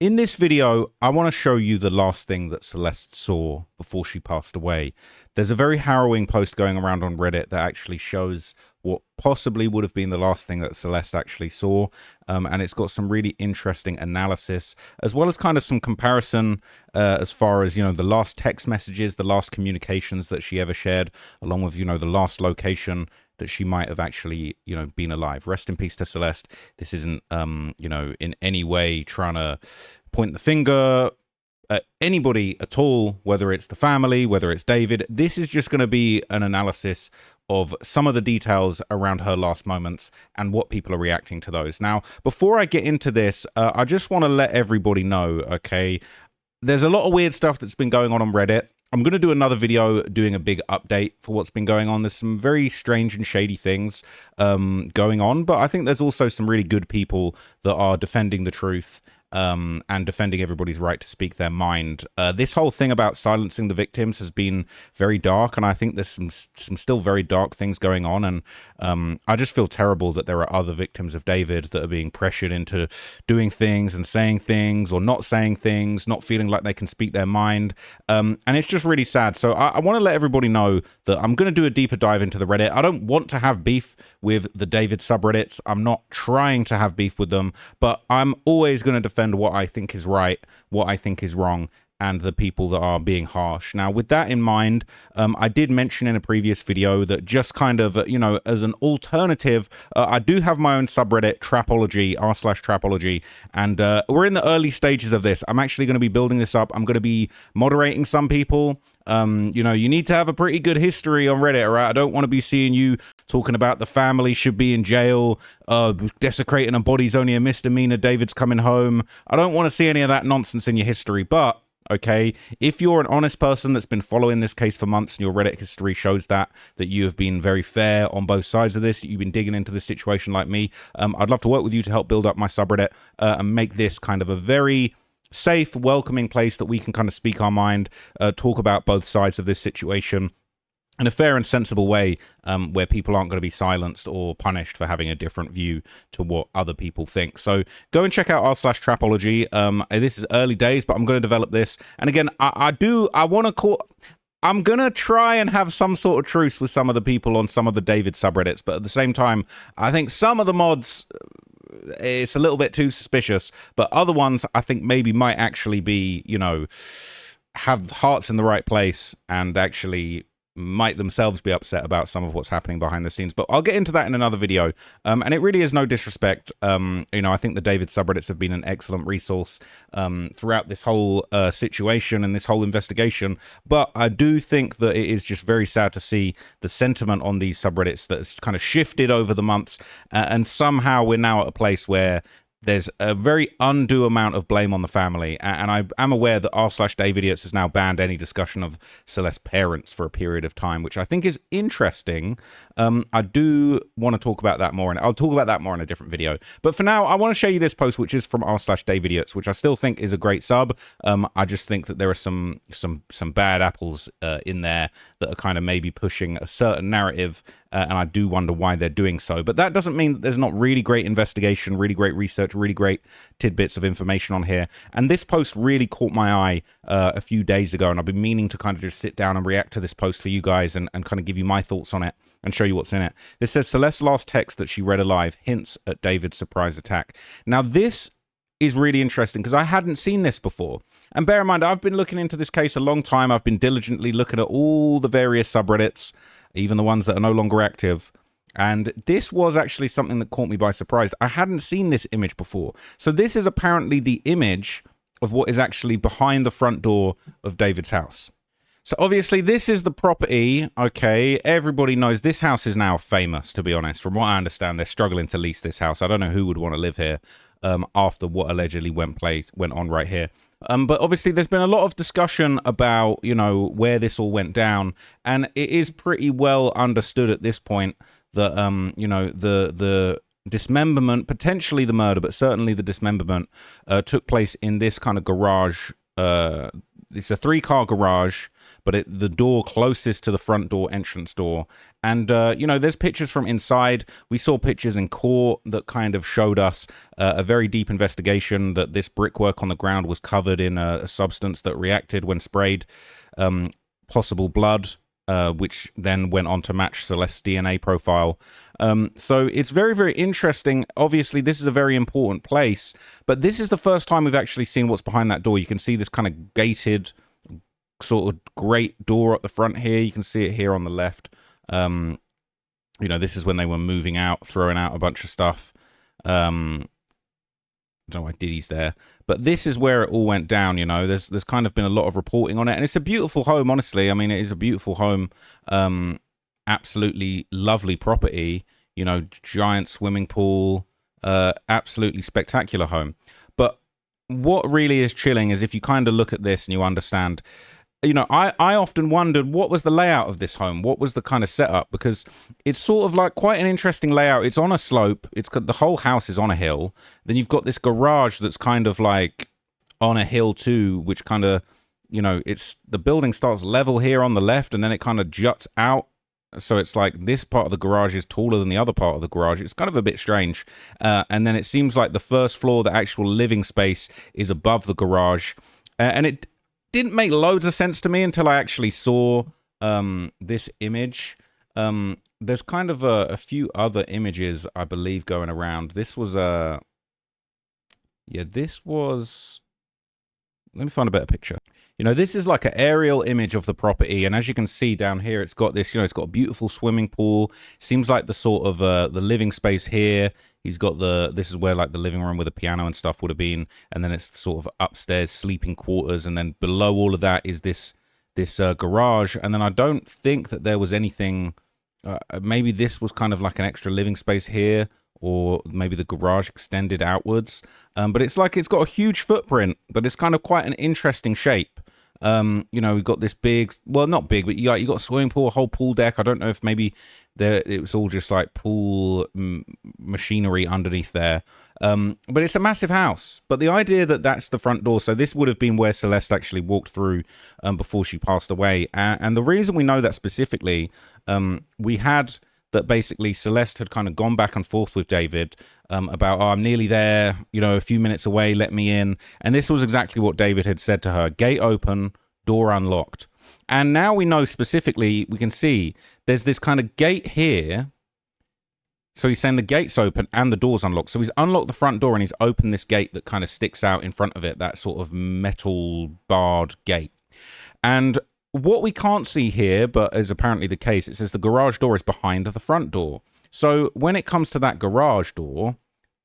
In this video, I want to show you the last thing that Celeste saw before she passed away. There's a very harrowing post going around on Reddit that actually shows what possibly would have been the last thing that Celeste actually saw. And it's got some really interesting analysis, as well as kind of some comparison as far as, the last text messages, the last communications that she ever shared, along with, the last location that she might have actually, been alive. Rest in peace to Celeste. This isn't, in any way trying to point the finger at anybody at all, whether it's the family, whether it's David. This is just going to be an analysis of some of the details around her last moments and what people are reacting to those. Now, before I get into this, I just want to let everybody know, okay, there's a lot of weird stuff that's been going on Reddit. I'm going to do another video doing a big update for what's been going on. There's some very strange and shady things going on, but I think there's also some really good people that are defending the truth and defending everybody's right to speak their mind. This whole thing about silencing the victims has been very dark, and I think there's some still very dark things going on, and I just feel terrible that there are other victims of David that are being pressured into doing things and saying things or not saying things, not feeling like they can speak their mind, and it's just really sad. So I want to let everybody know that I'm going to do a deeper dive into the Reddit. I don't want to have beef with the David subreddits. I'm not trying to have beef with them, but I'm always going to defend what I think is right, what I think is wrong, and the people that are being harsh. Now, with that in mind, I did mention in a previous video that just kind of, as an alternative, I do have my own subreddit, Tropology, r/Tropology, and we're in the early stages of this. I'm actually going to be building this up. I'm going to be moderating some people. You need to have a pretty good history on Reddit, right? I don't want to be seeing you talking about the family should be in jail, desecrating a body's only a misdemeanor, David's coming home. I don't want to see any of that nonsense in your history, but okay, if you're an honest person that's been following this case for months and your Reddit history shows that you have been very fair on both sides of this, you've been digging into this situation like me, I'd love to work with you to help build up my subreddit and make this kind of a very safe, welcoming place that we can kind of speak our mind, talk about both sides of this situation in a fair and sensible way, where people aren't going to be silenced or punished for having a different view to what other people think. So go and check out r/Tropology. This is early days, but I'm going to develop this. And again, I'm going to try and have some sort of truce with some of the people on some of the David subreddits. But at the same time, I think some of the mods, it's a little bit too suspicious, but other ones I think maybe might actually be, have hearts in the right place and actually might themselves be upset about some of what's happening behind the scenes. But I'll get into that in another video. And it really is no disrespect. I think the David subreddits have been an excellent resource throughout this whole situation and this whole investigation. But I do think that it is just very sad to see the sentiment on these subreddits that's kind of shifted over the months. And somehow we're now at a place where there's a very undue amount of blame on the family, and I am aware that r/DaveIdiots has now banned any discussion of Celeste's parents for a period of time, which I think is interesting. I do want to talk about that more, and I'll talk about that more in a different video. But for now, I want to show you this post, which is from r/DaveIdiots, which I still think is a great sub. I just think that there are some bad apples in there that are kind of maybe pushing a certain narrative, and I do wonder why they're doing so. But that doesn't mean that there's not really great investigation, really great research, really great tidbits of information on here. And this post really caught my eye a few days ago, and I've been meaning to kind of just sit down and react to this post for you guys and kind of give you my thoughts on it and show you what's in it. This says, Celeste's last text that she read alive hints at David's surprise attack. Now, this is really interesting because I hadn't seen this before. And bear in mind, I've been looking into this case a long time. I've been diligently looking at all the various subreddits, even the ones that are no longer active. And this was actually something that caught me by surprise. I hadn't seen this image before. So this is apparently the image of what is actually behind the front door of David's house. So obviously this is the property, okay, everybody knows this house is now famous, to be honest. From what I understand, they're struggling to lease this house. I don't know who would want to live here after what allegedly went on right here. But obviously there's been a lot of discussion about, where this all went down. And it is pretty well understood at this point that, the dismemberment, potentially the murder, but certainly the dismemberment took place in this kind of garage it's a 3-car garage, but the door closest to the front door, entrance door. And, you know, there's pictures from inside. We saw pictures in court that kind of showed us a very deep investigation that this brickwork on the ground was covered in a substance that reacted when sprayed, possible blood, which then went on to match Celeste's DNA profile. So it's very, very interesting. Obviously, this is a very important place, but this is the first time we've actually seen what's behind that door. You can see this kind of gated sort of great door at the front here. You can see it here on the left. You know, this is when they were moving out, throwing out a bunch of stuff. I don't know why Diddy's there, but this is where it all went down. You know, there's kind of been a lot of reporting on it, and it's a beautiful home, honestly. I mean, it is a beautiful home, absolutely lovely property, you know, giant swimming pool, absolutely spectacular home. But what really is chilling is if you kind of look at this and you understand, you know, I often wondered what was the layout of this home? What was the kind of setup? Because it's sort of like quite an interesting layout. It's on a slope. It's got, the whole house is on a hill. Then you've got this garage that's kind of like on a hill too, which kind of, you know, it's, the building starts level here on the left and then it kind of juts out. So it's like this part of the garage is taller than the other part of the garage. It's kind of a bit strange. And then it seems like the first floor, the actual living space, is above the garage. And it didn't make loads of sense to me until I actually saw this image. There's kind of a few other images, I believe, going around. This was a... yeah, this was... let me find a better picture. You know, this is like an aerial image of the property, and as you can see down here, it's got this, you know, it's got a beautiful swimming pool. Seems like the sort of the living space here. He's got the, this is where like the living room with a piano and stuff would have been, and then it's sort of upstairs sleeping quarters, and then below all of that is this garage. And then I don't think that there was anything. Maybe this was kind of like an extra living space here, or maybe the garage extended outwards. But it's like it's got a huge footprint, but it's kind of quite an interesting shape. You know, we've got this big, well, not big, but you got a swimming pool, a whole pool deck. I don't know if maybe it was all just like pool machinery underneath there. But it's a massive house. But the idea that that's the front door, so this would have been where Celeste actually walked through before she passed away. And the reason we know that specifically, we had that basically Celeste had kind of gone back and forth with David about, oh, I'm nearly there, you know, a few minutes away, let me in. And this was exactly what David had said to her: gate open, door unlocked. And now we know specifically, we can see there's this kind of gate here. So he's saying the gate's open and the door's unlocked. So he's unlocked the front door and he's opened this gate that kind of sticks out in front of it, that sort of metal barred gate. And what we can't see here, but is apparently the case, it says the garage door is behind the front door. So when it comes to that garage door,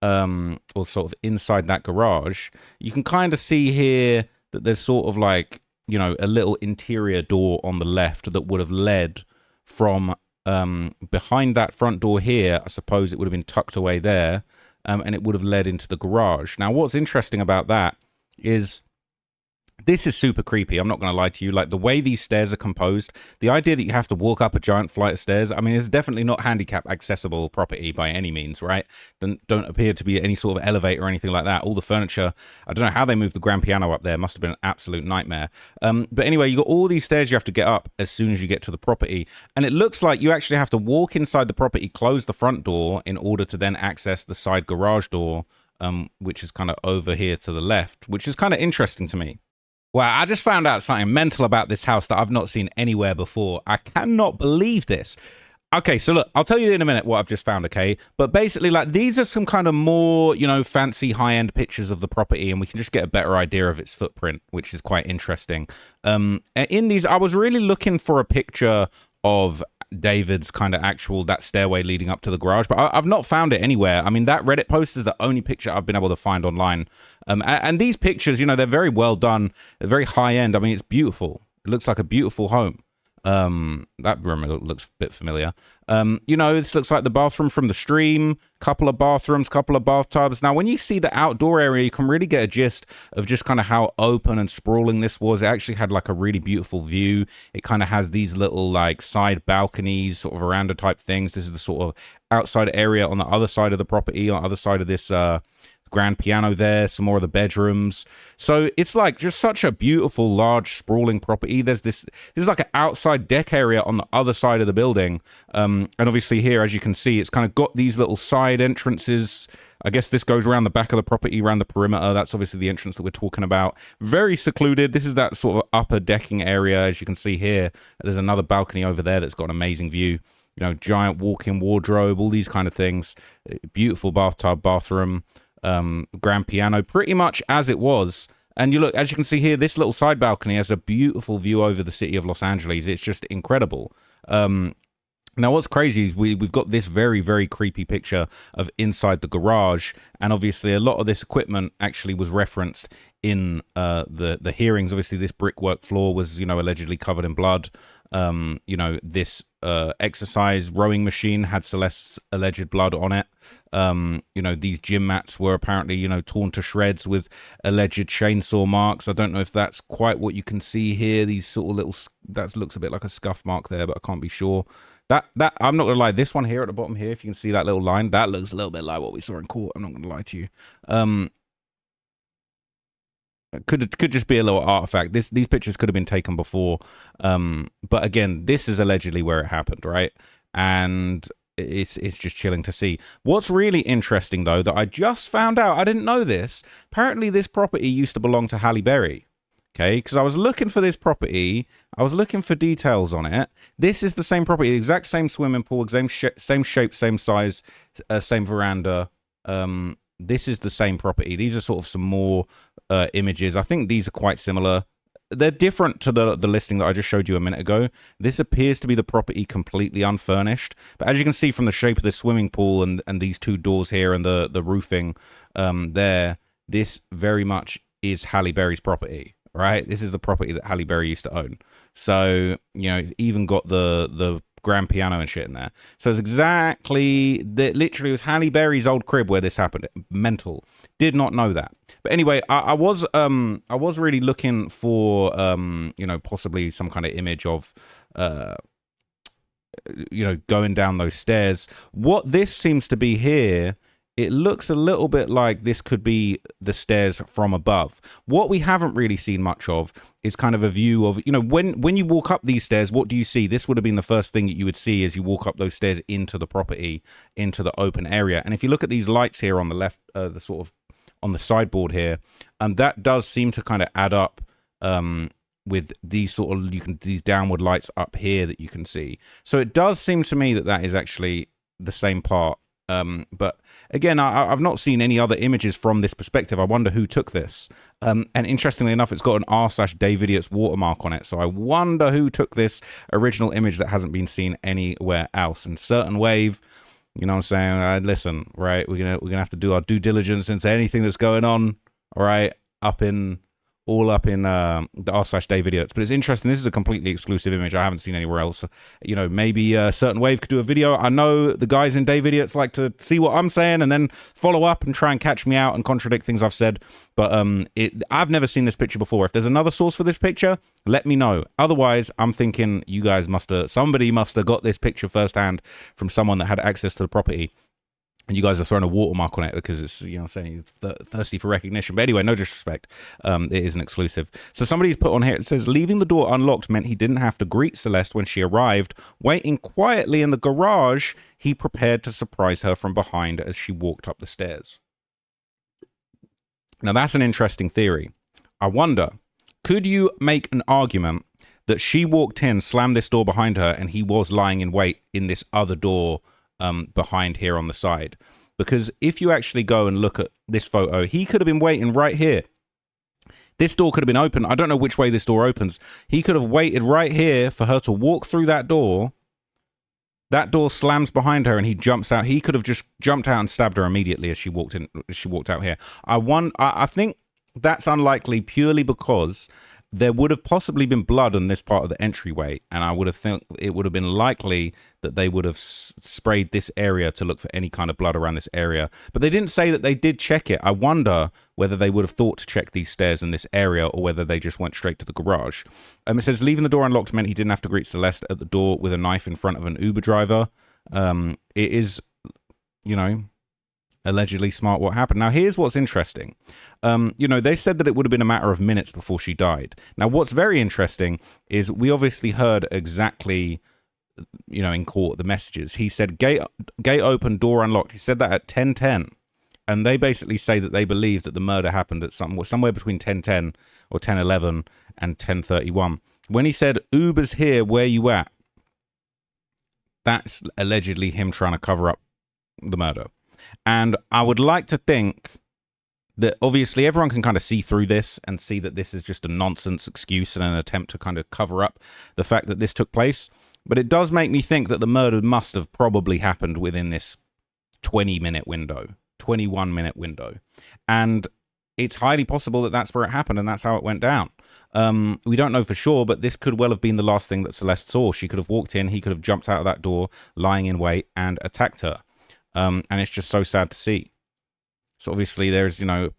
or sort of inside that garage, you can kind of see here that there's sort of like, you know, a little interior door on the left that would have led from behind that front door here. I suppose it would have been tucked away there, and it would have led into the garage. Now, what's interesting about that is this is super creepy. I'm not going to lie to you. Like the way these stairs are composed, the idea that you have to walk up a giant flight of stairs, I mean, it's definitely not handicap accessible property by any means, right? Don't appear to be any sort of elevator or anything like that. All the furniture, I don't know how they moved the grand piano up there. Must have been an absolute nightmare. But anyway, you got all these stairs you have to get up as soon as you get to the property. And it looks like you actually have to walk inside the property, close the front door in order to then access the side garage door, which is kind of over here to the left, which is kind of interesting to me. Wow, I just found out something mental about this house that I've not seen anywhere before. I cannot believe this. Okay, so look, I'll tell you in a minute what I've just found, okay? But basically, like, these are some kind of more, you know, fancy high-end pictures of the property, and we can just get a better idea of its footprint, which is quite interesting. In these, I was really looking for a picture of David's kind of actual, that stairway leading up to the garage, but I've not found it anywhere. I mean, that Reddit post is the only picture I've been able to find online. And these pictures, you know, they're very well done, they're very high end. I mean, it's beautiful. It looks like a beautiful home. That room looks a bit familiar. You know, this looks like the bathroom from The Stream, couple of bathrooms, couple of bathtubs. Now, when you see the outdoor area, you can really get a gist of just kind of how open and sprawling this was. It actually had like a really beautiful view. It kind of has these little like side balconies, sort of veranda type things. This is the sort of outside area on the other side of the property, on the other side of this, grand piano there, some more of the bedrooms. So it's like just such a beautiful, large, sprawling property. This is like an outside deck area on the other side of the building. And obviously here, as you can see, it's kind of got these little side entrances. I guess this goes around the back of the property, around the perimeter. That's obviously the entrance that we're talking about. Very secluded. This is that sort of upper decking area. As you can see here, there's another balcony over there that's got an amazing view. You know, giant walk-in wardrobe, all these kind of things. Beautiful bathtub, bathroom, grand piano, pretty much as it was. And you look, as you can see here, this little side balcony has a beautiful view over the city of Los Angeles. It's just incredible. Now, what's crazy is we've got this very, very creepy picture of inside the garage. And obviously, a lot of this equipment actually was referenced in the hearings. Obviously, this brickwork floor was, you know, allegedly covered in blood. You know, this exercise rowing machine had Celeste's alleged blood on it. You know, these gym mats were apparently, you know, torn to shreds with alleged chainsaw marks. I don't know if that's quite what you can see here. These sort of little, that looks a bit like a scuff mark there, but I can't be sure. That I'm not gonna lie, this one here at the bottom here, if you can see that little line, that looks a little bit like what we saw in court. I'm not gonna lie to you. Could just be a little artifact. These pictures could have been taken before, but again, this is allegedly where it happened, right? And it's just chilling to see. What's really interesting though, that I just found out, I didn't know this. Apparently, this property used to belong to Halle Berry. Okay, because I was looking for this property, I was looking for details on it. This is the same property, the exact same swimming pool, same shape, same size, same veranda. This is the same property. These are sort of some more images. I think these are quite similar. They're different to the listing that I just showed you a minute ago. This appears to be the property completely unfurnished. But as you can see from the shape of the swimming pool and these two doors here and the roofing there, this very much is Halle Berry's property, right? This is the property that Halle Berry used to own. So, you know, it's even got the grand piano and shit in there. So it's exactly that. Literally, it was Halle Berry's old crib where this happened. Mental. Did not know that. But anyway, I was really looking for you know, possibly some kind of image of you know, going down those stairs. What this seems to be here, it looks a little bit like this could be the stairs from above. What we haven't really seen much of is kind of a view of, you know, when you walk up these stairs, what do you see? This would have been the first thing that you would see as you walk up those stairs into the property, into the open area. And if you look at these lights here on the left, the sort of on the sideboard here, that does seem to kind of add up with these sort of, these downward lights up here that you can see. So it does seem to me that that is actually the same part. But again, I've not seen any other images from this perspective. I wonder who took this. And interestingly enough, it's got an r/D4VD watermark on it. So I wonder who took this original image that hasn't been seen anywhere else. And Certain Wave, you know what I'm saying? Listen, right? We're gonna have to do our due diligence into anything that's going on. All right, all up in the r/D4VD. But it's interesting. This is a completely exclusive image. I haven't seen anywhere else. You know, maybe Certain Wave could do a video. I know the guys in D4VD like to see what I'm saying and then follow up and try and catch me out and contradict things I've said. But I've never seen this picture before. If there's another source for this picture, let me know. Otherwise, I'm thinking you guys somebody must have got this picture firsthand from someone that had access to the property. And you guys are throwing a watermark on it because it's, you know, saying thirsty for recognition. But anyway, no disrespect. It is an exclusive. So somebody's put on here, it says, leaving the door unlocked meant he didn't have to greet Celeste when she arrived. Waiting quietly in the garage, he prepared to surprise her from behind as she walked up the stairs. Now, that's an interesting theory. I wonder, could you make an argument that she walked in, slammed this door behind her, and he was lying in wait in this other door behind here on the side? Because if you actually go and look at this photo, he could have been waiting right here. This door could have been open. I don't know which way this door opens. He could have waited right here for her to walk through that door. That door slams behind her and he jumps out. He could have just jumped out and stabbed her immediately as she walked in. She walked out here. I think that's unlikely purely because there would have possibly been blood on this part of the entryway, and I would have think it would have been likely that they would have sprayed this area to look for any kind of blood around this area. But they didn't say that they did check it. I wonder whether they would have thought to check these stairs in this area or whether they just went straight to the garage. It says leaving the door unlocked meant he didn't have to greet Celeste at the door with a knife in front of an Uber driver. It is, you know, allegedly smart what happened. Now, here's what's interesting. You know, they said that it would have been a matter of minutes before she died. Now, what's very interesting is we obviously heard exactly, you know, in court, the messages. He said, gate open, door unlocked. He said that at 10:10. And they basically say that they believe that the murder happened at somewhere between 10:10 or 10:11 and 10:31. When he said, Uber's here, where you at? That's allegedly him trying to cover up the murder. And I would like to think that obviously everyone can kind of see through this and see that this is just a nonsense excuse and an attempt to kind of cover up the fact that this took place. But it does make me think that the murder must have probably happened within this 20-minute window, 21-minute window. And it's highly possible that that's where it happened and that's how it went down. We don't know for sure, but this could well have been the last thing that Celeste saw. She could have walked in, he could have jumped out of that door, lying in wait, and attacked her. And it's just so sad to see. So obviously there's, you know,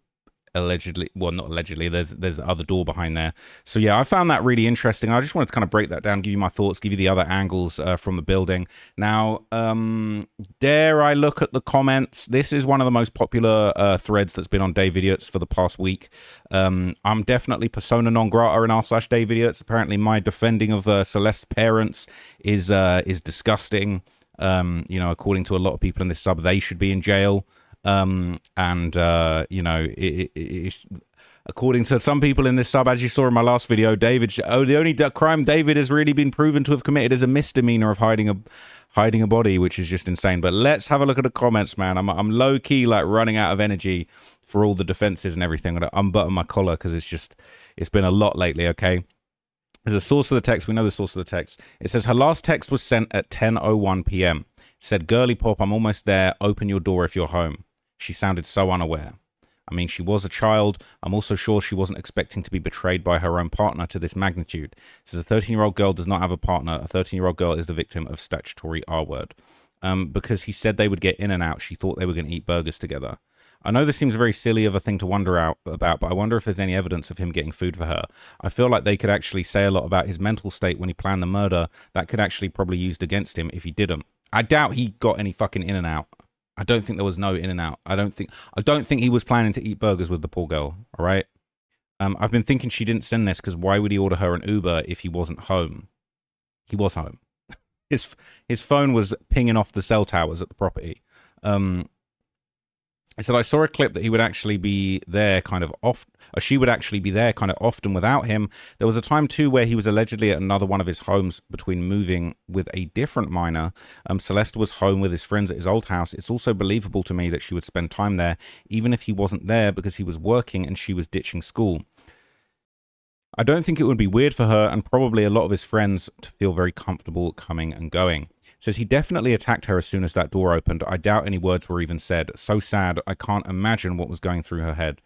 allegedly, well, not allegedly, there's the other door behind there. So yeah, I found that really interesting. I just wanted to kind of break that down, give you my thoughts, give you the other angles from the building. Now, dare I look at the comments? This is one of the most popular threads that's been on Dave Idiots for the past week. I'm definitely persona non grata in r/Dave Idiots. Apparently my defending of Celeste's parents is disgusting. You know, according to a lot of people in this sub, they should be in jail. You know, it's according to some people in this sub, as you saw in my last video, the only crime David has really been proven to have committed is a misdemeanor of hiding a body, which is just insane. But let's have a look at the comments, man. I'm low key like running out of energy for all the defenses and everything. I'm gonna unbutton my collar because it's been a lot lately. Okay. There's a source of the text. We know the source of the text. It says her last text was sent at 10:01 p.m. It said, "Girly pop, I'm almost there. Open your door if you're home." She sounded so unaware. I mean, she was a child. I'm also sure she wasn't expecting to be betrayed by her own partner to this magnitude. It says a 13-year-old girl does not have a partner. A 13-year-old girl is the victim of statutory R-word. Because he said they would get in and out, she thought they were going to eat burgers together. I know this seems very silly of a thing to wonder about, but I wonder if there's any evidence of him getting food for her. I feel like they could actually say a lot about his mental state when he planned the murder that could actually probably used against him if he didn't. I doubt he got any fucking in and out. I don't think there was no in and out. I don't think he was planning to eat burgers with the poor girl. All right. I've been thinking she didn't send this because why would he order her an Uber if he wasn't home? He was home. His phone was pinging off the cell towers at the property. I said I saw a clip that he would actually be there kind of off, or she would actually be there kind of often without him. There was a time too where he was allegedly at another one of his homes between moving with a different minor. Celeste was home with his friends at his old house. It's also believable to me that she would spend time there, even if he wasn't there because he was working and she was ditching school. I don't think it would be weird for her and probably a lot of his friends to feel very comfortable coming and going. Says he definitely attacked her as soon as that door opened. I doubt any words were even said. So sad. I can't imagine what was going through her head.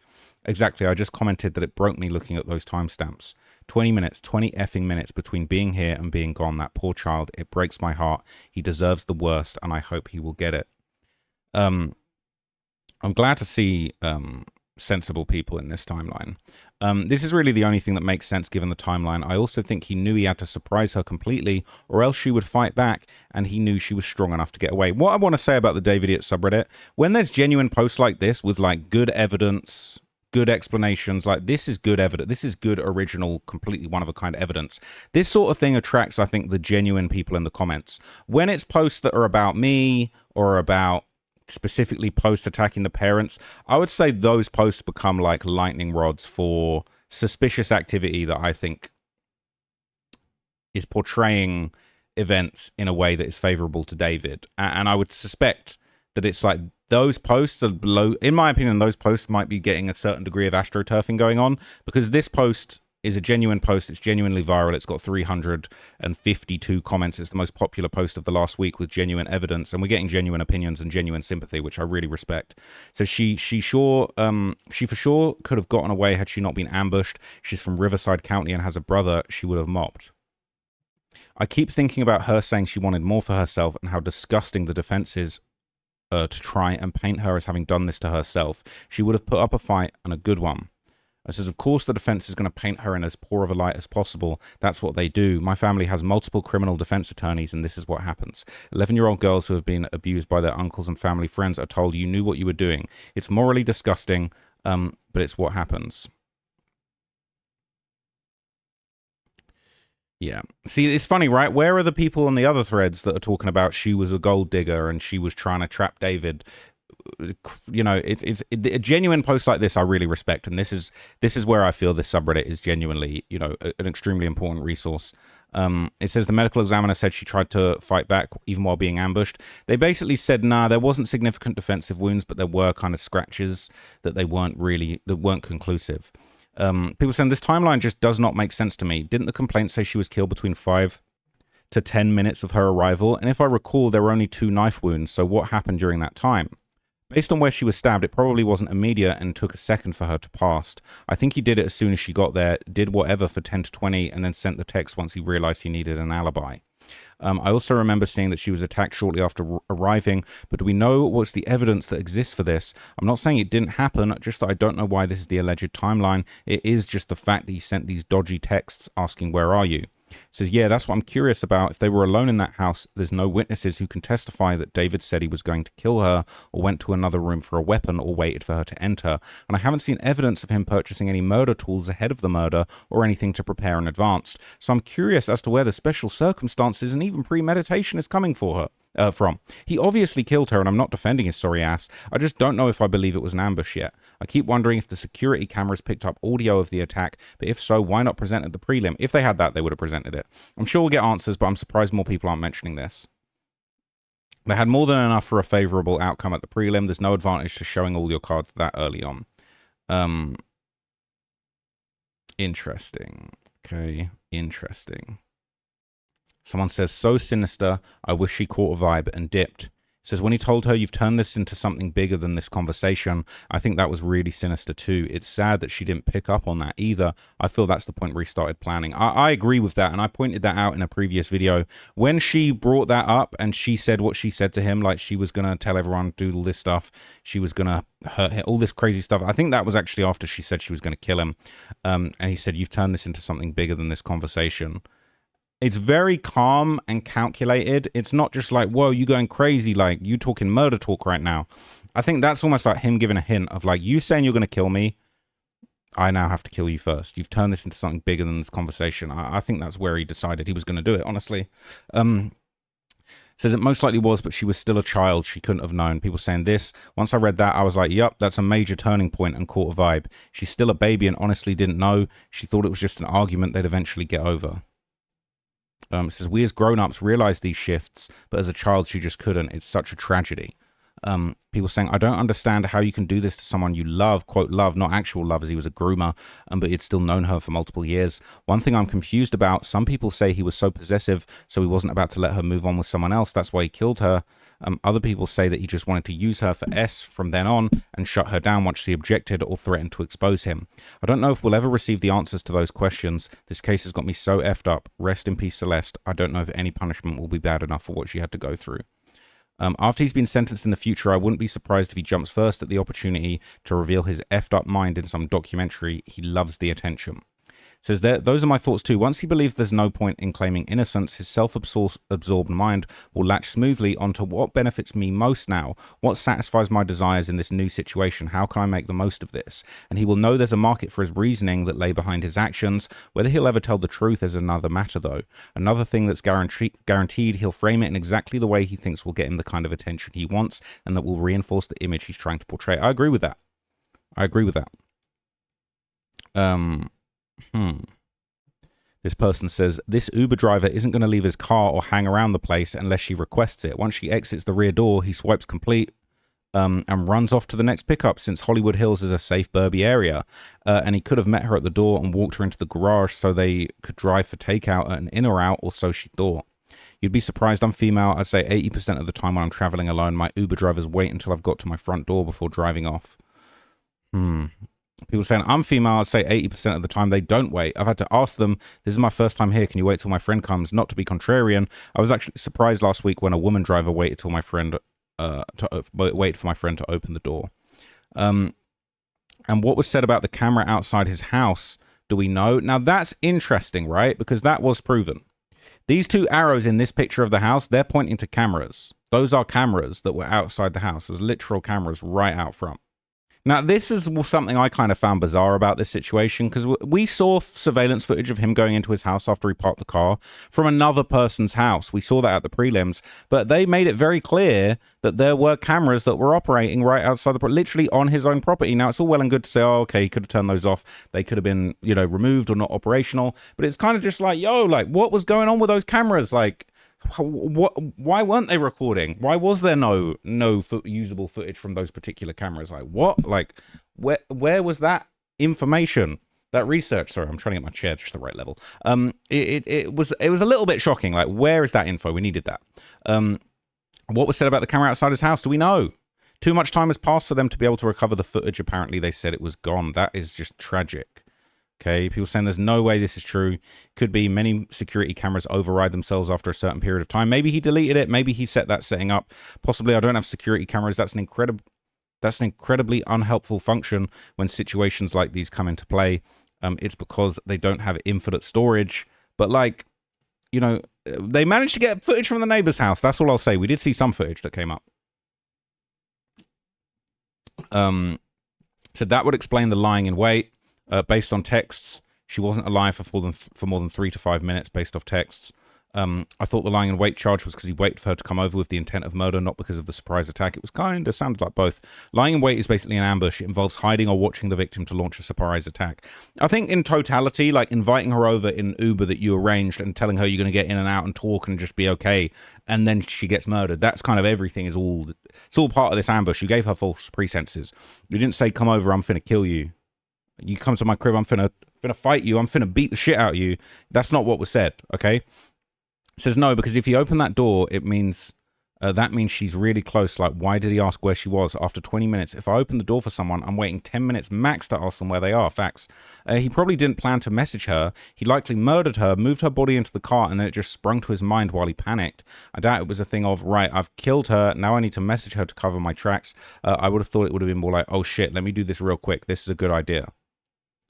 Exactly. I just commented that it broke me looking at those timestamps. 20 minutes, 20 effing minutes between being here and being gone. That poor child. It breaks my heart. He deserves the worst and I hope he will get it. I'm glad to see sensible people in this timeline. This is really the only thing that makes sense given the timeline. I also think he knew he had to surprise her completely or else she would fight back and he knew she was strong enough to get away. What I want to say about the Dave Idiot subreddit, when there's genuine posts like this with like good evidence, good explanations, like this is good evidence, this is good original, completely one-of-a-kind evidence. This sort of thing attracts, I think, the genuine people in the comments. When it's posts that are about me or about specifically posts attacking the parents, I would say those posts become like lightning rods for suspicious activity that I think is portraying events in a way that is favorable to David. And I would suspect that it's like those posts are below, in my opinion, those posts might be getting a certain degree of astroturfing going on because this post is a genuine post. It's genuinely viral. It's got 352 comments. It's the most popular post of the last week with genuine evidence, and we're getting genuine opinions and genuine sympathy, which I really respect. So she for sure could have gotten away had she not been ambushed. She's from Riverside County and has a brother she would have mobbed. I keep thinking about her saying she wanted more for herself and how disgusting the defense is to try and paint her as having done this to herself. She would have put up a fight and a good one. It says, of course, the defense is going to paint her in as poor of a light as possible. That's what they do. My family has multiple criminal defense attorneys, and this is what happens. 11-year-old girls who have been abused by their uncles and family friends are told you knew what you were doing. It's morally disgusting, but it's what happens. Yeah. See, it's funny, right? Where are the people on the other threads that are talking about she was a gold digger and she was trying to trap David? You know, a genuine post like this I really respect, and this is where I feel this subreddit is genuinely, you know, an extremely important resource. It says the medical examiner said she tried to fight back even while being ambushed. They basically said, nah, there wasn't significant defensive wounds, but there were kind of scratches that weren't conclusive. People saying this timeline just does not make sense to me. Didn't the complaint say she was killed between 5 to 10 minutes of her arrival? And if I recall, there were only 2 knife wounds, so what happened during that time? Based on where she was stabbed, it probably wasn't immediate and took a second for her to pass. I think he did it as soon as she got there, did whatever for 10 to 20, and then sent the text once he realized he needed an alibi. I also remember seeing that she was attacked shortly after arriving, but do we know what's the evidence that exists for this? I'm not saying it didn't happen, just that I don't know why this is the alleged timeline. It is just the fact that he sent these dodgy texts asking, where are you? Says, yeah, that's what I'm curious about. If they were alone in that house, there's no witnesses who can testify that David said he was going to kill her or went to another room for a weapon or waited for her to enter. And I haven't seen evidence of him purchasing any murder tools ahead of the murder or anything to prepare in advance. So I'm curious as to where the special circumstances and even premeditation is coming for her. From. He obviously killed her, and I'm not defending his sorry ass. I just don't know if I believe it was an ambush yet. I keep wondering if the security cameras picked up audio of the attack, but if so, why not present at the prelim? If they had that, they would have presented it. I'm sure we'll get answers, but I'm surprised more people aren't mentioning this. They had more than enough for a favorable outcome at the prelim. There's no advantage to showing all your cards that early on. Interesting. Okay, interesting. Someone says, so sinister, I wish she caught a vibe and dipped. Says, when he told her, you've turned this into something bigger than this conversation, I think that was really sinister too. It's sad that she didn't pick up on that either. I feel that's the point where he started planning. I agree with that, and I pointed that out in a previous video. When she brought that up and she said what she said to him, like she was going to tell everyone to do all this stuff, she was going to hurt him, all this crazy stuff. I think that was actually after she said she was going to kill him. And he said, you've turned this into something bigger than this conversation. It's very calm and calculated. It's not just like, whoa, you going crazy, like you talking murder talk right now. I think that's almost like him giving a hint of like, you saying you're going to kill me, I now have to kill you first. You've turned this into something bigger than this conversation. I think that's where he decided he was going to do it, honestly. Says it most likely was, but she was still a child. She couldn't have known. People saying this. Once I read that, I was like, yep, that's a major turning point and caught a vibe. She's still a baby and honestly didn't know. She thought it was just an argument they'd eventually get over. It says, we as grown-ups realize these shifts, but as a child, she just couldn't. It's such a tragedy. People saying, I don't understand how you can do this to someone you love, quote, love, not actual love, as he was a groomer, but he'd still known her for multiple years. One thing I'm confused about, some people say he was so possessive, so he wasn't about to let her move on with someone else. That's why he killed her. Other people say that he just wanted to use her for S from then on and shut her down once she objected or threatened to expose him. I don't know if we'll ever receive the answers to those questions. This case has got me so effed up. Rest in peace, Celeste. I don't know if any punishment will be bad enough for what she had to go through. After he's been sentenced in the future, I wouldn't be surprised if he jumps first at the opportunity to reveal his effed up mind in some documentary. He loves the attention. Says there, those are my thoughts too. Once he believes there's no point in claiming innocence, his self-absorbed mind will latch smoothly onto what benefits me most now, what satisfies my desires in this new situation, how can I make the most of this? And he will know there's a market for his reasoning that lay behind his actions. Whether he'll ever tell the truth is another matter though. Another thing that's guaranteed, he'll frame it in exactly the way he thinks will get him the kind of attention he wants and that will reinforce the image he's trying to portray. I agree with that. I agree with that. This person says, this Uber driver isn't going to leave his car or hang around the place unless she requests it. Once she exits the rear door, he swipes complete and runs off to the next pickup since Hollywood Hills is a safe Burby area. And he could have met her at the door and walked her into the garage so they could drive for takeout at an in or out, or so she thought. You'd be surprised, I'm female. I'd say 80% of the time when I'm traveling alone, my Uber drivers wait until I've got to my front door before driving off. People saying I'm female, I'd say 80% of the time they don't wait. I've had to ask them, this is my first time here, can you wait till my friend comes? Not to be contrarian. I was actually surprised last week when a woman driver waited till my friend wait for my friend to open the door. And what was said about the camera outside his house, do we know? Now, that's interesting, right? Because that was proven. These two arrows in this picture of the house, they're pointing to cameras. Those are cameras that were outside the house. There's literal cameras right out front. Now, this is something I kind of found bizarre about this situation, because we saw surveillance footage of him going into his house after he parked the car from another person's house. We saw that at the prelims, but they made it very clear that there were cameras that were operating right outside literally on his own property. Now, it's all well and good to say, oh, okay, he could have turned those off. They could have been, you know, removed or not operational. But it's kind of just like, yo, like, what was going on with those cameras? Like, why weren't they recording? Why was there no usable footage from those particular cameras? Like, what? Like, where was that information, that research? Sorry, I'm trying to get my chair just the right level. It was a little bit shocking. Like, where is that info? We needed that. What was said about the camera outside his house? Do we know? Too much time has passed for them to be able to recover the footage. Apparently, they said it was gone. That is just tragic. Okay, people saying there's no way this is true. Could be many security cameras override themselves after a certain period of time. Maybe he deleted it. Maybe he set that setting up. Possibly I don't have security cameras. That's an incredibly unhelpful function when situations like these come into play. It's because they don't have infinite storage. But like, you know, they managed to get footage from the neighbor's house. That's all I'll say. We did see some footage that came up. So that would explain the lying in wait. Based on texts, she wasn't alive for more than 3 to 5 minutes based off texts. I thought the lying in wait charge was because he waited for her to come over with the intent of murder, not because of the surprise attack. It was kind of sounded like both. Lying in wait is basically an ambush. It involves hiding or watching the victim to launch a surprise attack. I think in totality, like inviting her over in Uber that you arranged and telling her you're going to get in and out and talk and just be okay, and then she gets murdered. That's kind of everything. It's all part of this ambush. You gave her false pretenses. You didn't say, come over, I'm finna kill you. You come to my crib, I'm finna fight you, I'm finna beat the shit out of you. That's not what was said, okay? It says no, because if you open that door, it means, that means she's really close. Like, why did he ask where she was after 20 minutes? If I open the door for someone, I'm waiting 10 minutes max to ask them where they are. Facts. He probably didn't plan to message her. He likely murdered her, moved her body into the car, and then it just sprung to his mind while he panicked. I doubt it was a thing of, right, I've killed her, now I need to message her to cover my tracks. I would have thought it would have been more like, oh shit, let me do this real quick. This is a good idea.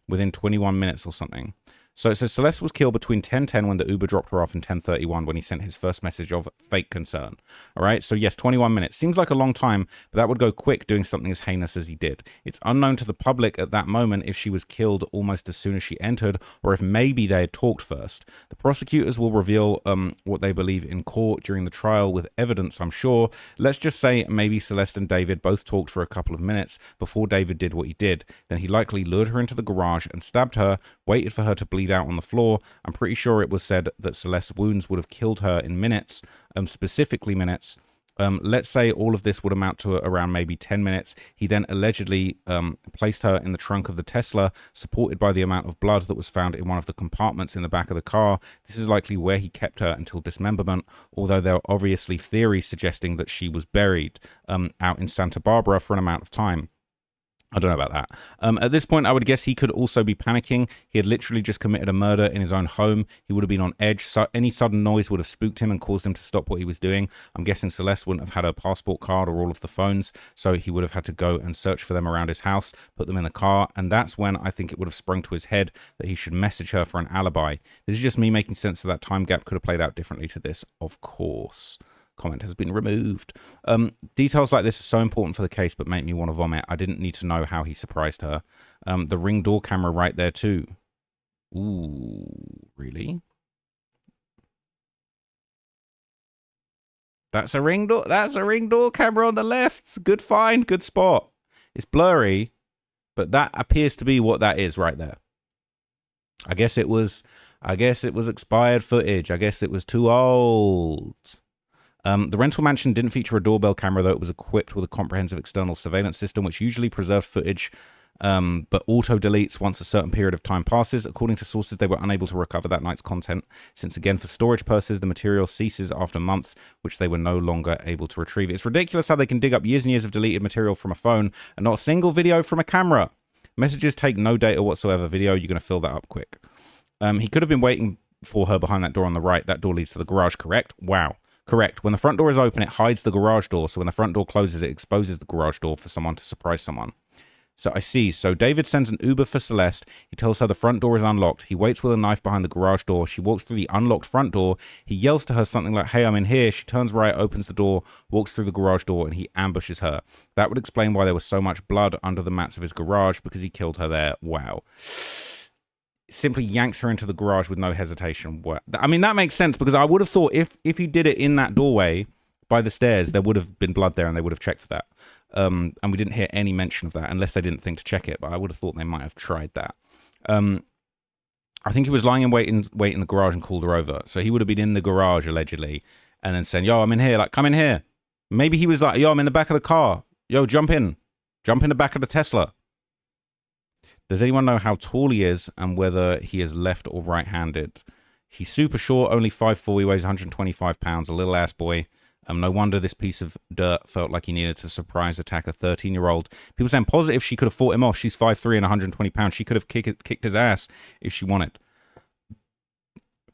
Within 21 minutes or something. So it says Celeste was killed between 10:10 when the Uber dropped her off and 10:31 when he sent his first message of fake concern. All right, so yes, 21 minutes. Seems like a long time, but that would go quick doing something as heinous as he did. It's unknown to the public at that moment if she was killed almost as soon as she entered, or if maybe they had talked first. The prosecutors will reveal what they believe in court during the trial with evidence, I'm sure. Let's just say maybe Celeste and David both talked for a couple of minutes before David did what he did. Then he likely lured her into the garage and stabbed her, waited for her to bleed out on the floor. I'm pretty sure it was said that Celeste's wounds would have killed her in minutes, specifically minutes. Let's say all of this would amount to around maybe 10 minutes. He then allegedly placed her in the trunk of the Tesla, supported by the amount of blood that was found in one of the compartments in the back of the car. This is likely where he kept her until dismemberment, although there are obviously theories suggesting that she was buried out in Santa Barbara for an amount of time. I don't know about that. At this point, I would guess he could also be panicking. He had literally just committed a murder in his own home. He would have been on edge. So any sudden noise would have spooked him and caused him to stop what he was doing. I'm guessing Celeste wouldn't have had her passport card or all of the phones, so he would have had to go and search for them around his house, put them in the car, and that's when I think it would have sprung to his head that he should message her for an alibi. This is just me making sense of that time gap. Could have played out differently to this, of course. Comment has been removed. Details like this are so important for the case, but make me want to vomit. I didn't need to know how he surprised her. The Ring door camera right there too. Ooh, really? That's a Ring door. That's a Ring door camera on the left. Good find. Good spot. It's blurry, but that appears to be what that is right there. I guess it was expired footage. I guess it was too old. The rental mansion didn't feature a doorbell camera, though it was equipped with a comprehensive external surveillance system, which usually preserved footage, but auto-deletes once a certain period of time passes. According to sources, they were unable to recover that night's content, since, again, for storage purposes, the material ceases after months, which they were no longer able to retrieve. It's ridiculous how they can dig up years and years of deleted material from a phone and not a single video from a camera. Messages take no data whatsoever. Video, you're going to fill that up quick. He could have been waiting for her behind that door on the right. That door leads to the garage, correct? Wow. Correct. When the front door is open, it hides the garage door. So when the front door closes, it exposes the garage door for someone to surprise someone. So I see. So David sends an Uber for Celeste. He tells her the front door is unlocked. He waits with a knife behind the garage door. She walks through the unlocked front door. He yells to her something like, hey, I'm in here. She turns right, opens the door, walks through the garage door, and he ambushes her. That would explain why there was so much blood under the mats of his garage, because he killed her there. Wow. Simply yanks her into the garage with no hesitation. I mean, that makes sense, because I would have thought if he did it in that doorway by the stairs, there would have been blood there and they would have checked for that. And we didn't hear any mention of that, unless they didn't think to check it, but I would have thought they might have tried that. I think he was lying in wait in the garage and called her over. So he would have been in the garage, allegedly, and then saying, yo, I'm in here, like, come in here. Maybe he was like, yo, I'm in the back of the car. Yo, jump in the back of the Tesla. Does anyone know how tall he is and whether he is left or right-handed? He's super short, only 5'4", he weighs 125 pounds, a little ass boy. No wonder this piece of dirt felt like he needed to surprise attack a 13-year-old. People saying positive she could have fought him off. She's 5'3" and 120 pounds. She could have kicked his ass if she wanted.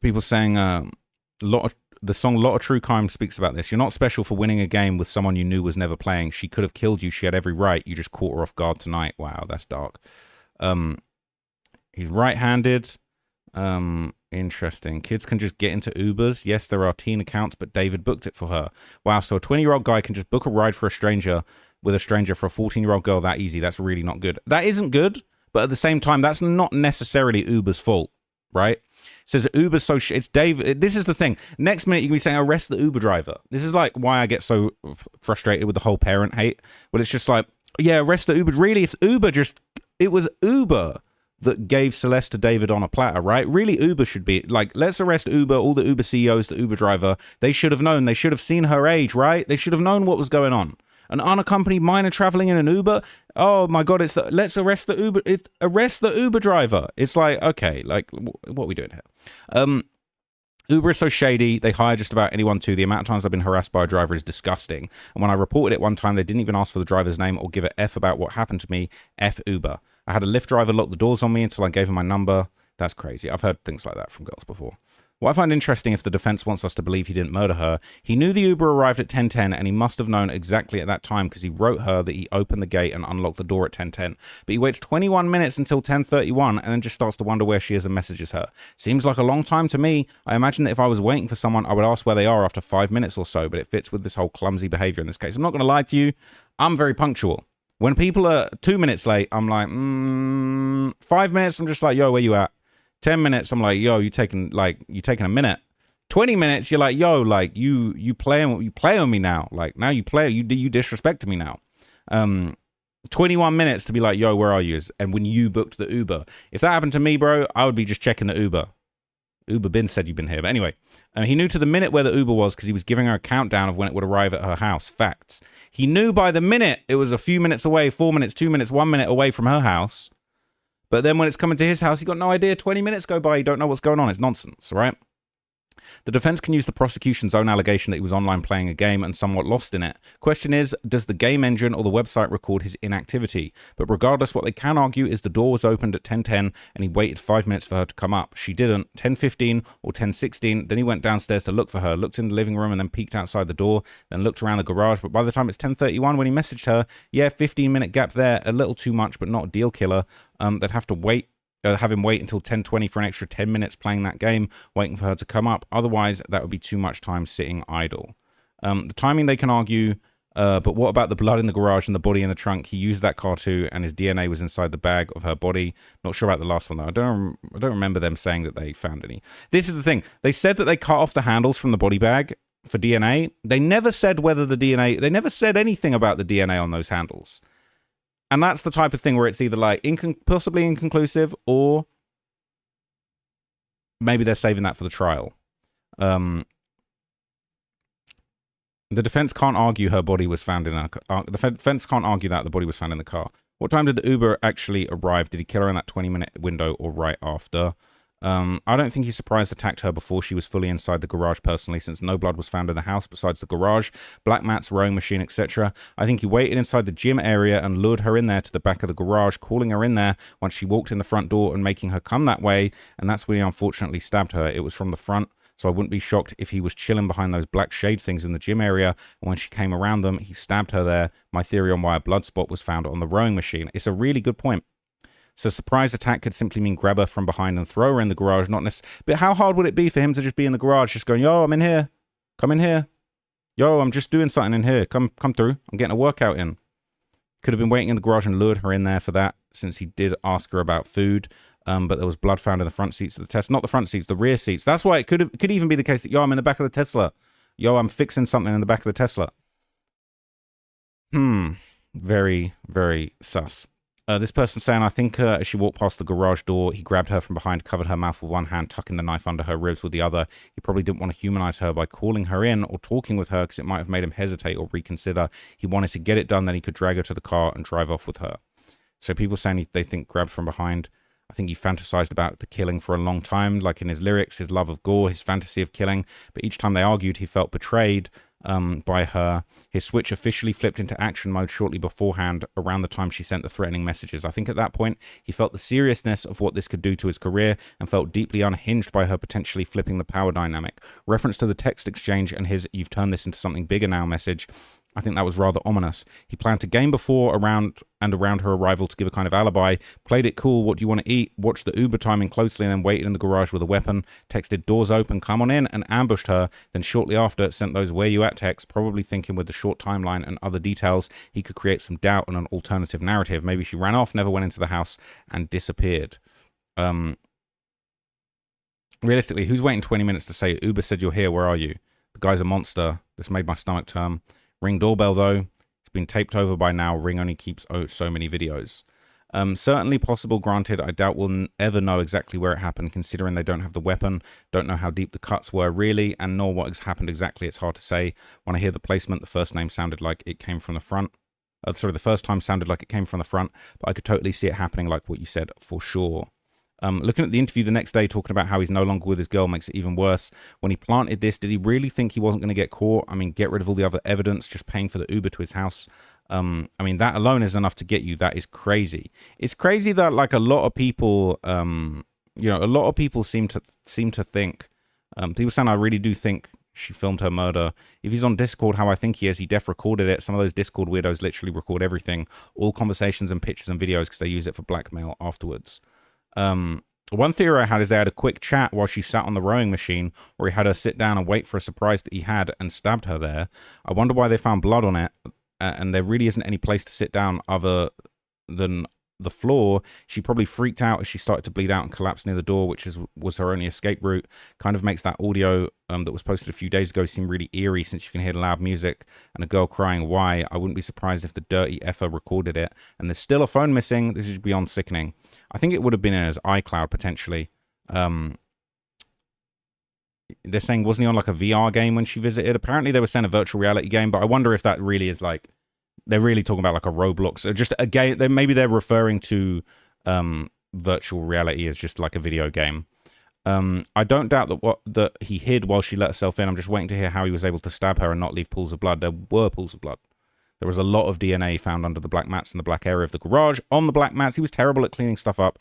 People saying the song Lot of True Crime speaks about this. You're not special for winning a game with someone you knew was never playing. She could have killed you. She had every right. You just caught her off guard tonight. Wow, that's dark. He's right-handed. Interesting. Kids can just get into Ubers. Yes, there are teen accounts, but David booked it for her. Wow, so a 20-year-old guy can just book a ride for a stranger for a 14-year-old girl that easy. That's really not good. That isn't good, but at the same time, that's not necessarily Uber's fault, right? It says Uber's so it's David. This is the thing. Next minute, you can be saying, arrest the Uber driver. This is like why I get so frustrated with the whole parent hate. But it's just like, yeah, arrest the Uber. Really, it was Uber that gave Celeste to David on a platter, right? Really, Uber should be like, let's arrest Uber, all the Uber CEOs, the Uber driver. They should have known. They should have seen her age, right? They should have known what was going on. An unaccompanied minor traveling in an Uber. Oh my God! Let's arrest the Uber. Arrest the Uber driver. It's like, okay, like what are we doing here? Uber is so shady. They hire just about anyone too. The amount of times I've been harassed by a driver is disgusting. And when I reported it one time, they didn't even ask for the driver's name or give a F about what happened to me. F Uber. I had a Lyft driver lock the doors on me until I gave him my number. That's crazy. I've heard things like that from girls before. What I find interesting, if the defense wants us to believe he didn't murder her, he knew the Uber arrived at 10:10 and he must have known exactly at that time because he wrote her that he opened the gate and unlocked the door at 10:10. But he waits 21 minutes until 10:31 and then just starts to wonder where she is and messages her. Seems like a long time to me. I imagine that if I was waiting for someone, I would ask where they are after 5 minutes or so, but it fits with this whole clumsy behavior in this case. I'm not going to lie to you. I'm very punctual. When people are 2 minutes late, I'm like, 5 minutes, I'm just like, yo, where you at? 10 minutes, I'm like, yo, you taking a minute. 20 minutes, you're like, yo, like you play on me now. Like now you disrespected me now. 21 minutes to be like, yo, where are you? And when you booked the Uber. If that happened to me, bro, I would be just checking the Uber. Uber bin said you've been here. But anyway, he knew to the minute where the Uber was because he was giving her a countdown of when it would arrive at her house. Facts. He knew by the minute it was a few minutes away, 4 minutes, 2 minutes, 1 minute away from her house. But then when it's coming to his house, he got no idea. 20 minutes go by, you don't know what's going on. It's nonsense, right? The defense can use the prosecution's own allegation that he was online playing a game and somewhat lost in it. Question is, does the game engine or the website record his inactivity? But regardless, what they can argue is the door was opened at 10:10 and he waited 5 minutes for her to come up. She didn't. 10:15 or 10:16. Then he went downstairs to look for her, looked in the living room and then peeked outside the door, then looked around the garage. But by the time it's 10:31 when he messaged her, yeah, 15-minute gap there, a little too much, but not a deal killer. They'd have to have him wait until 10:20 for an extra 10 minutes playing that game, waiting for her to come up. Otherwise, that would be too much time sitting idle. The timing they can argue, but what about the blood in the garage and the body in the trunk? He used that car too, and his DNA was inside the bag of her body. Not sure about the last one though. I don't remember them saying that they found any. This is the thing. They said that they cut off the handles from the body bag for DNA. They never said whether the DNA. They never said anything about the DNA on those handles. And that's the type of thing where it's either like possibly inconclusive or maybe they're saving that for the trial. The defense can't argue her body was found in the defense can't argue that the body was found in the car. What time did the Uber actually arrive? Did he kill her in that 20-minute window or right after? I don't think he surprise attacked her before she was fully inside the garage personally, since no blood was found in the house besides the garage, black mats, rowing machine, etc. I think he waited inside the gym area and lured her in there to the back of the garage, calling her in there once she walked in the front door and making her come that way, and that's when he unfortunately stabbed her. It was from the front, so I wouldn't be shocked if he was chilling behind those black shade things in the gym area, and when she came around them, he stabbed her there. My theory on why a blood spot was found on the rowing machine. It's a really good point. So surprise attack could simply mean grab her from behind and throw her in the garage, not necessarily. But how hard would it be for him to just be in the garage, just going, yo, I'm in here. Come in here. Yo, I'm just doing something in here. Come through. I'm getting a workout in. Could have been waiting in the garage and lured her in there for that, since he did ask her about food. But there was blood found in the front seats of the Tesla. Not the front seats, the rear seats. That's why it could even be the case that, yo, I'm in the back of the Tesla. Yo, I'm fixing something in the back of the Tesla. Very, very sus. This person saying, I think as she walked past the garage door, he grabbed her from behind, covered her mouth with one hand, tucking the knife under her ribs with the other. He probably didn't want to humanize her by calling her in or talking with her because it might have made him hesitate or reconsider. He wanted to get it done, then he could drag her to the car and drive off with her. So people saying they think grabbed from behind. I think he fantasized about the killing for a long time, like in his lyrics, his love of gore, his fantasy of killing. But each time they argued, he felt betrayed by her. His switch officially flipped into action mode shortly beforehand, around the time she sent the threatening messages. I think at that point, he felt the seriousness of what this could do to his career and felt deeply unhinged by her potentially flipping the power dynamic. Reference to the text exchange and his "you've turned this into something bigger now" message, I think that was rather ominous. He planned to game before, around her arrival to give a kind of alibi, played it cool, what do you want to eat, watched the Uber timing closely, and then waited in the garage with a weapon, texted doors open, come on in, and ambushed her, then shortly after sent those where you at texts, probably thinking with the short timeline and other details, he could create some doubt and an alternative narrative. Maybe she ran off, never went into the house, and disappeared. Realistically, who's waiting 20 minutes to say, Uber said you're here, where are you? The guy's a monster. This made my stomach turn. Ring doorbell, though. It's been taped over by now. Ring only keeps so many videos. Certainly possible, granted. I doubt we'll ever know exactly where it happened, considering they don't have the weapon, don't know how deep the cuts were really, and nor what has happened exactly. It's hard to say. When I hear the placement, the first name sounded like it came from the front. The first time sounded like it came from the front, but I could totally see it happening like what you said, for sure. Looking at the interview the next day, talking about how he's no longer with his girl makes it even worse. When he planted this, did he really think he wasn't going to get caught? I mean, get rid of all the other evidence, just paying for the Uber to his house. I mean, that alone is enough to get you. That is crazy. It's crazy that, like, a lot of people, a lot of people seem to think, people saying, I really do think she filmed her murder. If he's on Discord, how I think he is, he def recorded it. Some of those Discord weirdos literally record everything, all conversations and pictures and videos, because they use it for blackmail afterwards. One theory I had is they had a quick chat while she sat on the rowing machine, where he had her sit down and wait for a surprise that he had and stabbed her there. I wonder why they found blood on it, and there really isn't any place to sit down other than the floor. She probably freaked out as she started to bleed out and collapsed near the door, which was her only escape route. Kind of makes that audio that was posted a few days ago seem really eerie, since you can hear the loud music and a girl crying why. I wouldn't be surprised if the dirty effer recorded it, and there's still a phone missing. This is beyond sickening. I think it would have been in his iCloud potentially. They're saying, wasn't he on like a VR game when she visited? Apparently they were saying a virtual reality game, but I wonder if that really is like, they're really talking about like a Roblox, or just a game. Maybe they're referring to virtual reality as just like a video game. I don't doubt that he hid while she let herself in. I'm just waiting to hear how he was able to stab her and not leave pools of blood. There were pools of blood. There was a lot of DNA found under the black mats in the black area of the garage. On the black mats, he was terrible at cleaning stuff up.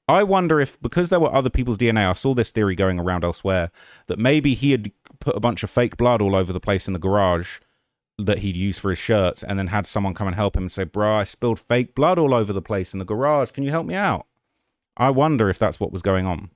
I wonder if, because there were other people's DNA, I saw this theory going around elsewhere, that maybe he had put a bunch of fake blood all over the place in the garage that he'd use for his shirts, and then had someone come and help him and say, bro, I spilled fake blood all over the place in the garage. Can you help me out? I wonder if that's what was going on.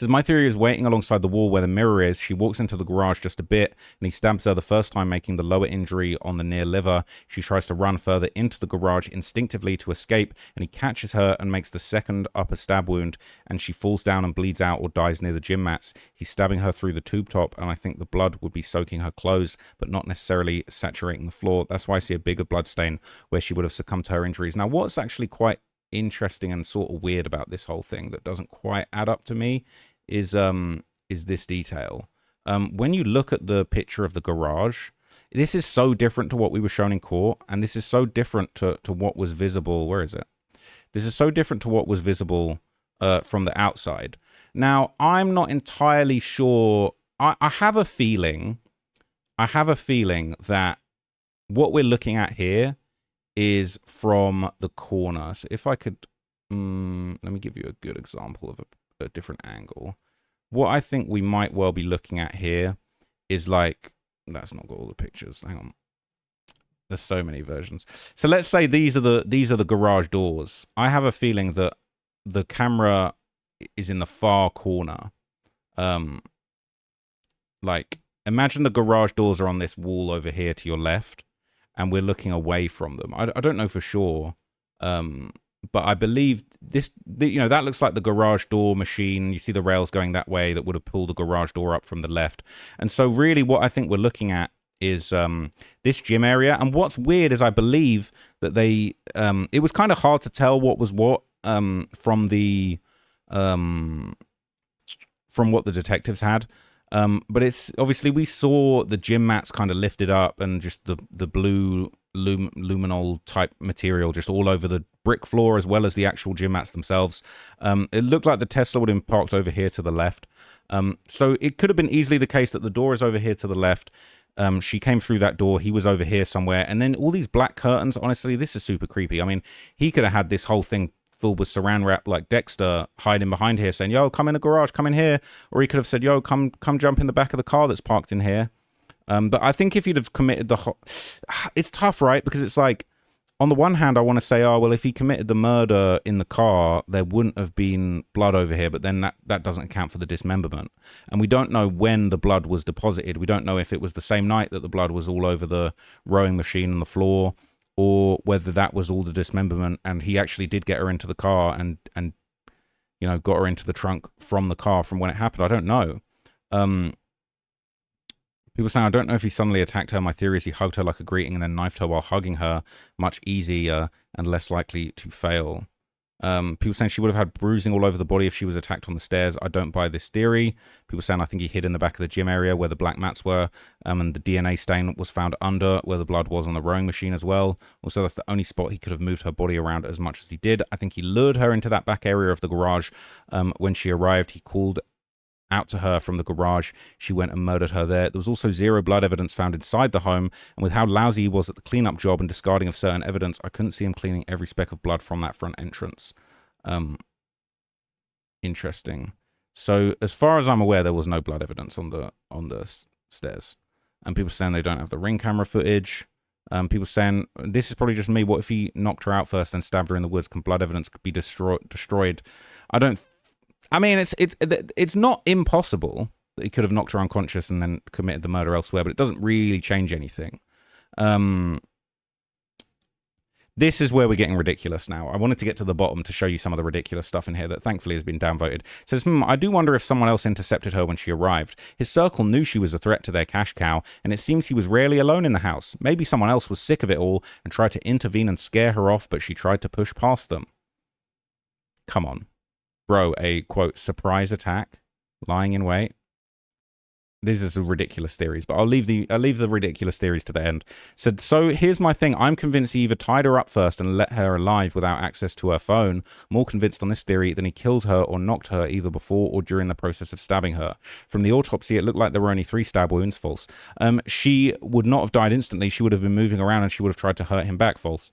Says, my theory is waiting alongside the wall where the mirror is. She walks into the garage just a bit, and he stabs her the first time, making the lower injury on the near liver. She tries to run further into the garage instinctively to escape, and he catches her and makes the second upper stab wound, and she falls down and bleeds out or dies near the gym mats. He's stabbing her through the tube top, and I think the blood would be soaking her clothes, but not necessarily saturating the floor. That's why I see a bigger blood stain where she would have succumbed to her injuries. Now, what's actually quite interesting and sort of weird about this whole thing that doesn't quite add up to me is this detail. When you look at the picture of the garage, this is so different to what we were shown in court, and this is so different to what was visible. Where is it? This is so different to what was visible from the outside. Now, I'm not entirely sure. I have a feeling that what we're looking at here is from the corner. So if I could, let me give you a good example of a different angle. what I think we might well be looking at here is like, that's not got all the pictures. Hang on. There's so many versions. So let's say these are the garage doors. I have a feeling that the camera is in the far corner. Like, imagine the garage doors are on this wall over here to your left, and we're looking away from them. I don't know for sure, but I believe you know, that looks like the garage door machine. You see the rails going that way that would have pulled the garage door up from the left. And so really what I think we're looking at is this gym area. And what's weird is I believe that they, it was kind of hard to tell what was what from what the detectives had. But it's obviously, we saw the gym mats kind of lifted up and just the blue luminol type material just all over the brick floor, as well as the actual gym mats themselves. It looked like the Tesla would have been parked over here to the left. So it could have been easily the case that the door is over here to the left. She came through that door. He was over here somewhere. And then all these black curtains. Honestly, this is super creepy. I mean, he could have had this whole thing filled with saran wrap like Dexter, hiding behind here saying, yo, come in the garage, come in here. Or he could have said, yo, come jump in the back of the car that's parked in here. But I think if he'd have committed it's tough, right? Because it's like, on the one hand, I want to say, oh, well, if he committed the murder in the car, there wouldn't have been blood over here, but then that doesn't account for the dismemberment. And we don't know when the blood was deposited. We don't know if it was the same night that the blood was all over the rowing machine and the floor, or whether that was all the dismemberment and he actually did get her into the car and you know, got her into the trunk from the car from when it happened. I don't know. People saying, I don't know if he suddenly attacked her. My theory is he hugged her like a greeting and then knifed her while hugging her. Much easier and less likely to fail. People saying she would have had bruising all over the body if she was attacked on the stairs. I don't buy this theory. People saying I think he hid in the back of the gym area where the black mats were, and the DNA stain was found under where the blood was on the rowing machine as well. Also, that's the only spot he could have moved her body around as much as he did. I think he lured her into that back area of the garage. When she arrived, he called out to her from the garage. She went and murdered her there. There was also zero blood evidence found inside the home, and with how lousy he was at the cleanup job and discarding of certain evidence, I couldn't see him cleaning every speck of blood from that front entrance. Interesting. So as far as I'm aware, there was no blood evidence on the stairs. And people saying they don't have the ring camera footage. People saying this is probably just me. What if he knocked her out first, then stabbed her in the woods? Can blood evidence be destroyed? I mean, it's not impossible that he could have knocked her unconscious and then committed the murder elsewhere, but it doesn't really change anything. This is where we're getting ridiculous now. I wanted to get to the bottom to show you some of the ridiculous stuff in here that thankfully has been downvoted. It says, I do wonder if someone else intercepted her when she arrived. His circle knew she was a threat to their cash cow, and it seems he was rarely alone in the house. Maybe someone else was sick of it all and tried to intervene and scare her off, but she tried to push past them. Come on. Bro, a, quote, surprise attack, lying in wait. These are some ridiculous theories, but I'll leave the ridiculous theories to the end. So here's my thing. I'm convinced he either tied her up first and let her alive without access to her phone. More convinced on this theory than he killed her or knocked her either before or during the process of stabbing her. From the autopsy, it looked like there were only 3 stab wounds. False. She would not have died instantly. She would have been moving around and she would have tried to hurt him back. False.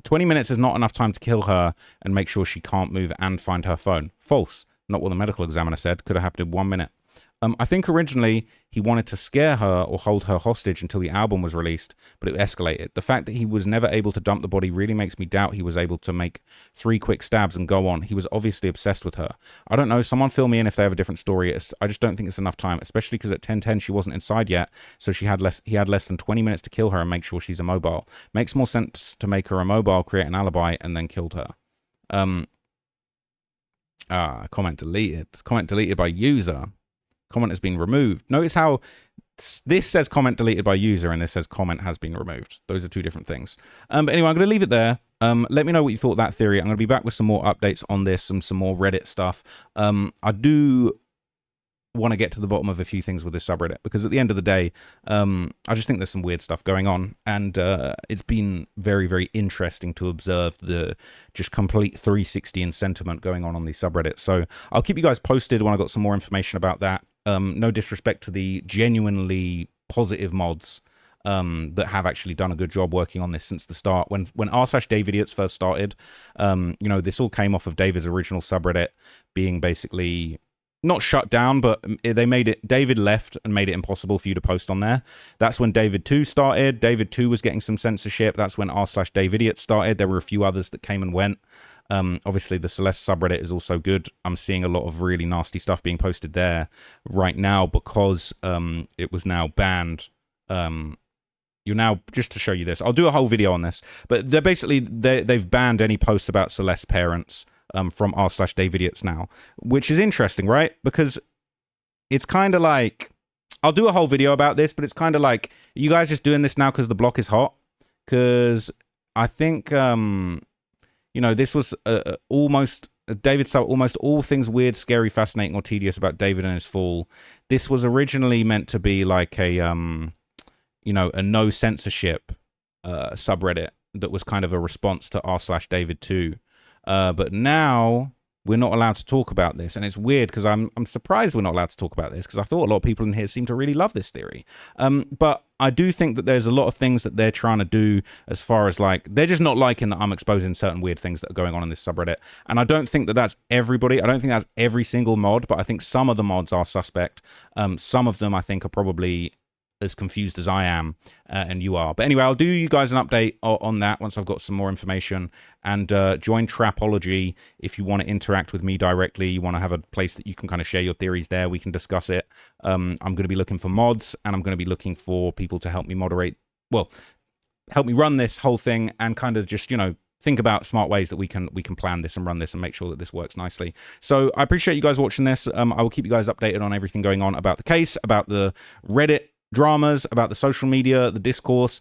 20 minutes is not enough time to kill her and make sure she can't move and find her phone. False. Not what the medical examiner said. Could have happened in 1 minute. I think originally he wanted to scare her or hold her hostage until the album was released, but it escalated. The fact that he was never able to dump the body really makes me doubt he was able to make 3 quick stabs and go on. He was obviously obsessed with her. I don't know, someone fill me in if they have a different story. I just don't think it's enough time, especially because at 10:10 she wasn't inside yet, so he had less than 20 minutes to kill her and make sure she's immobile. Makes more sense to make her immobile, create an alibi, and then killed her. Comment deleted. Comment deleted by user. Comment has been removed. Notice how this says comment deleted by user and this says comment has been removed. Those are 2 different things. But anyway, I'm going to leave it there. Let me know what you thought of that theory. I'm going to be back with some more updates on this, some more Reddit stuff. I do want to get to the bottom of a few things with this subreddit, because at the end of the day, I just think there's some weird stuff going on, and it's been very, very interesting to observe the just complete 360 in sentiment going on these subreddits. So I'll keep you guys posted when I got some more information about that. No disrespect to the genuinely positive mods that have actually done a good job working on this since the start. When r/DaveIdiots first started, you know, this all came off of David's original subreddit being basically not shut down, but they made it, David left and made it impossible for you to post on there. That's when David 2 started. David 2 was getting some censorship. That's when r/DaveIdiot started. There were a few others that came and went. Obviously, the Celeste subreddit is also good. I'm seeing a lot of really nasty stuff being posted there right now because it was now banned. You're now, just to show you this, I'll do a whole video on this, but they're basically, they've banned any posts about Celeste parents from r/DaveIdiots now, which is interesting, right? Because it's kind of like, I'll do a whole video about this, but it's kind of like, you guys just doing this now because the block is hot? Because I think, you know, this was almost, David said almost all things weird, scary, fascinating, or tedious about David and his fall. This was originally meant to be like a, you know, a no censorship subreddit that was kind of a response to r/David 2. But now we're not allowed to talk about this. And it's weird because I'm surprised we're not allowed to talk about this because I thought a lot of people in here seem to really love this theory. But I do think that there's a lot of things that they're trying to do as far as like, they're just not liking that I'm exposing certain weird things that are going on in this subreddit. And I don't think that that's everybody. I don't think that's every single mod, but I think some of the mods are suspect. Some of them I think are probably as confused as I am and you are. But anyway, I'll do you guys an update on that once I've got some more information. And join Tropology if you want to interact with me directly. You want to have a place that you can kind of share your theories there. We can discuss it. I'm going to be looking for mods, and I'm going to be looking for people to help me moderate, well, help me run this whole thing and kind of just, you know, think about smart ways that we can plan this and run this and make sure that this works nicely. So I appreciate you guys watching this. I will keep you guys updated on everything going on about the case, about the Reddit dramas, about the social media, the discourse.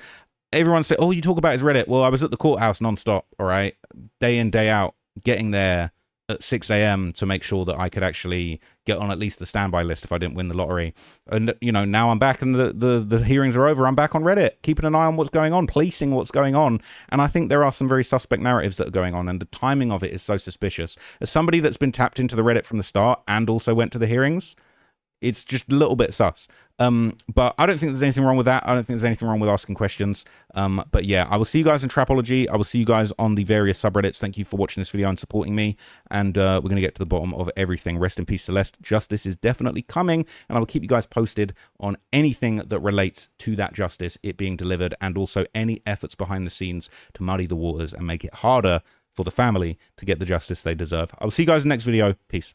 Everyone say, oh, you talk about his Reddit. Well, I was at the courthouse nonstop, all right, day in, day out, getting there at 6 a.m. to make sure that I could actually get on at least the standby list if I didn't win the lottery. And, you know, now I'm back and the hearings are over. I'm back on Reddit, keeping an eye on what's going on, policing what's going on. And I think there are some very suspect narratives that are going on, and the timing of it is so suspicious. As somebody that's been tapped into the Reddit from the start and also went to the hearings, it's just a little bit sus. But I don't think there's anything wrong with that. I don't think there's anything wrong with asking questions. But yeah, I will see you guys in Tropology. I will see you guys on the various subreddits. Thank you for watching this video and supporting me. And we're going to get to the bottom of everything. Rest in peace, Celeste. Justice is definitely coming. And I will keep you guys posted on anything that relates to that justice, it being delivered, and also any efforts behind the scenes to muddy the waters and make it harder for the family to get the justice they deserve. I will see you guys in the next video. Peace.